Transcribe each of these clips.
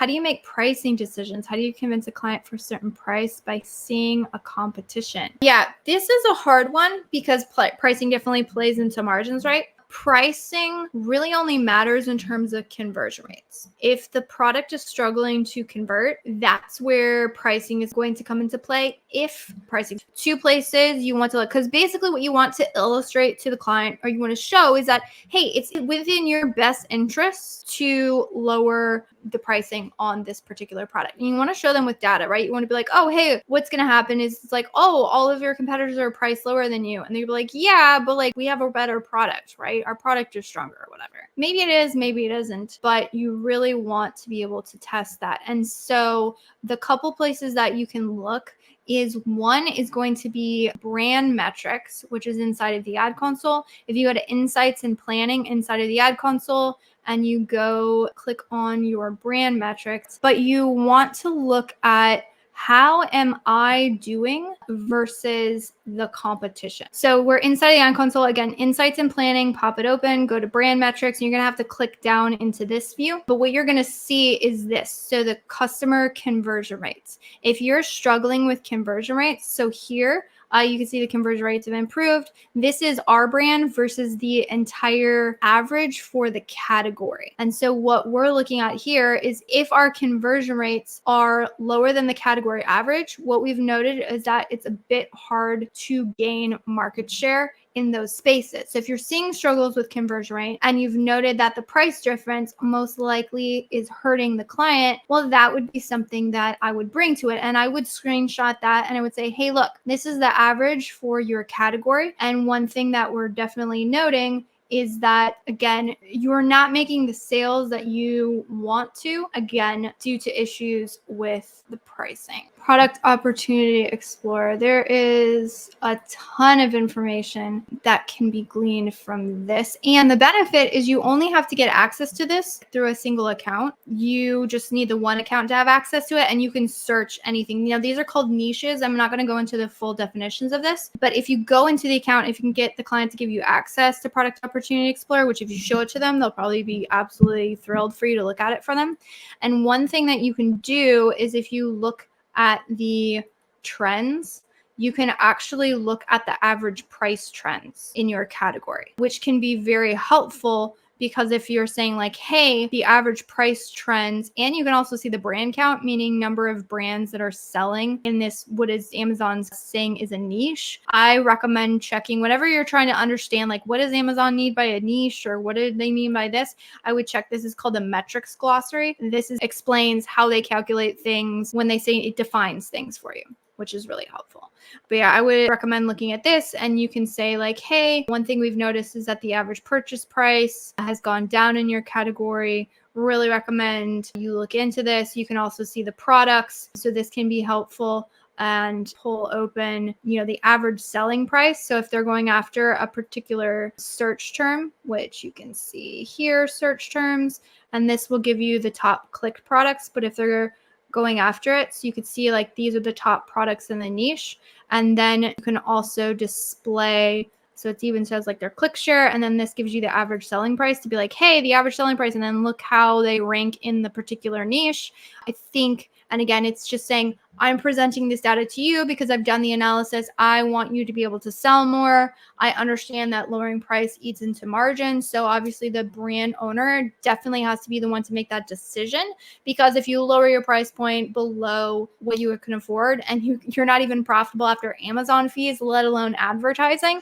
how do you make pricing decisions? How do you convince a client for a certain price by seeing a competition? Yeah, this is a hard one because pricing definitely plays into margins, right? Pricing really only matters in terms of conversion rates. If the product is struggling to convert, that's where pricing is going to come into play. If pricing, two places you want to look, because basically what you want to illustrate to the client or you want to show is that, hey, it's within your best interest to lower the pricing on this particular product. And you want to show them with data, right? You want to be like, oh, hey, what's going to happen is it's like, oh, all of your competitors are priced lower than you. And they'll be like, yeah, but like we have a better product, right? Our product is stronger or whatever. Maybe it is, maybe it isn't, but you really want to be able to test that. And so the couple places that you can look is one is going to be brand metrics, which is inside of the ad console. If you go to insights and planning inside of the ad console, and you go click on your brand metrics, but you want to look at how am I doing versus the competition. So we're inside the ad console, again, insights and planning, pop it open, go to brand metrics, and you're gonna have to click down into this view. But what you're gonna see is this. So the customer conversion rates. If you're struggling with conversion rates, so here, you can see the conversion rates have improved. This is our brand versus the entire average for the category. And so what we're looking at here is if our conversion rates are lower than the category average, what we've noted is that it's a bit hard to gain market share in those spaces. So if you're seeing struggles with conversion rate and you've noted that the price difference most likely is hurting the client, well, that would be something that I would bring to it. And I would screenshot that and I would say, hey, look, this is the average for your category. And one thing that we're definitely noting is that, again, you're not making the sales that you want to, again, due to issues with the pricing. Product Opportunity Explorer. There is a ton of information that can be gleaned from this. And the benefit is you only have to get access to this through a single account. You just need the one account to have access to it, and you can search anything. You know, these are called niches. I'm not going to go into the full definitions of this, but if you go into the account, if you can get the client to give you access to Product Opportunity Explorer, which if you show it to them, they'll probably be absolutely thrilled for you to look at it for them. And one thing that you can do is if you look at the trends, you can actually look at the average price trends in your category, which can be very helpful because if you're saying like, hey, the average price trends, and you can also see the brand count, meaning number of brands that are selling in this, what is Amazon's saying is a niche. I recommend checking whenever you're trying to understand, like, what does Amazon need by a niche or what do they mean by this? I would check. This is called the metrics glossary. This explains how they calculate things when they say it defines things for you, which is really helpful. But yeah, I would recommend looking at this and you can say like, hey, one thing we've noticed is that the average purchase price has gone down in your category. Really recommend you look into this. You can also see the products. So this can be helpful and pull open, you know, the average selling price. So if they're going after a particular search term, which you can see here, search terms, and this will give you the top clicked products. But if they're going after it, so you could see like these are the top products in the niche, and then you can also display, so it even says like their click share, and then this gives you the average selling price to be like, hey, the average selling price, and then look how they rank in the particular niche. I think, and again, it's just saying I'm presenting this data to you because I've done the analysis. I want you to be able to sell more. I understand that lowering price eats into margin. So obviously the brand owner definitely has to be the one to make that decision, because if you lower your price point below what you can afford and you're not even profitable after Amazon fees, let alone advertising,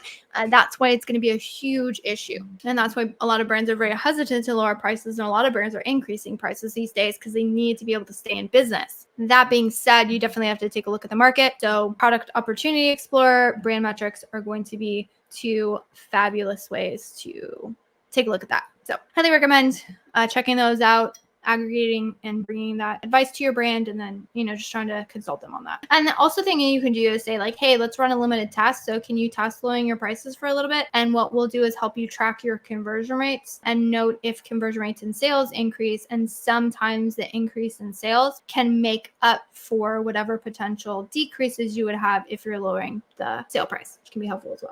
that's why it's going to be a huge issue. And that's why a lot of brands are very hesitant to lower prices, and a lot of brands are increasing prices these days because they need to be able to stay in business. That being said, you definitely have to take a look at the market. So Product Opportunity Explorer, brand metrics are going to be two fabulous ways to take a look at that. So highly recommend checking those out, aggregating and bringing that advice to your brand, and then, you know, just trying to consult them on that. And the also thing you can do is say like, hey, let's run a limited test. So can you test lowering your prices for a little bit? And what we'll do is help you track your conversion rates and note if conversion rates and sales increase. And sometimes the increase in sales can make up for whatever potential decreases you would have if you're lowering the sale price, which can be helpful as well.